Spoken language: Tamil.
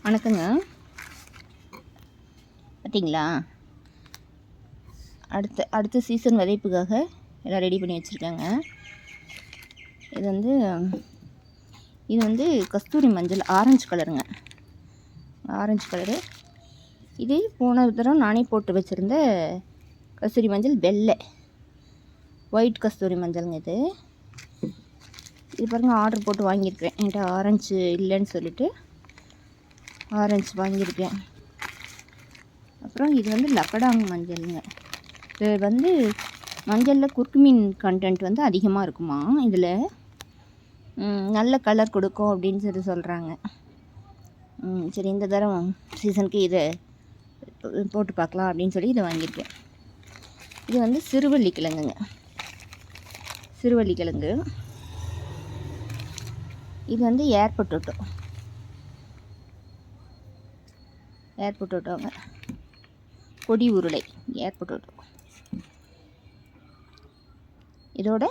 வணக்கங்க. பார்த்தீங்களா, அடுத்த சீசன் விதைப்புக்காக எல்லாம் ரெடி பண்ணி வச்சுருக்காங்க. இது வந்து கஸ்தூரி மஞ்சள் ஆரஞ்சு கலருங்க. Orange colour. இது போன தடவை நானே போட்டு வச்சுருந்த கஸ்தூரி மஞ்சள் வெள்ளை ஒயிட் கஸ்தூரி மஞ்சளுங்க. இது பாருங்கள், ஆர்டர் போட்டு வாங்கியிருக்கிறேன். என்கிட்ட ஆரஞ்சு இல்லைன்னு சொல்லிட்டு ஆரஞ்சு வாங்கியிருக்கேன். அப்புறம் இது வந்து லக்கடாங் மஞ்சளுங்க. இது மஞ்சளில் குர்குமின் கண்டென்ட் அதிகமாக இருக்குமா. இதில் நல்ல கலர் கொடுக்கும் அப்படின்னு சொல்லி சொல்கிறாங்க. சரி, இந்த தடவை சீசனுக்கு இதை போட்டு பார்க்கலாம் அப்படின்னு சொல்லி இதை வாங்கியிருக்கேன். இது சிறுவள்ளி கிழங்குங்க. சிறுவள்ளி கிழங்கு. இது ஏர் பொட்டோட்டோங்க. கொடி உருளை ஏர் பொட்டோட்டோ. இதோட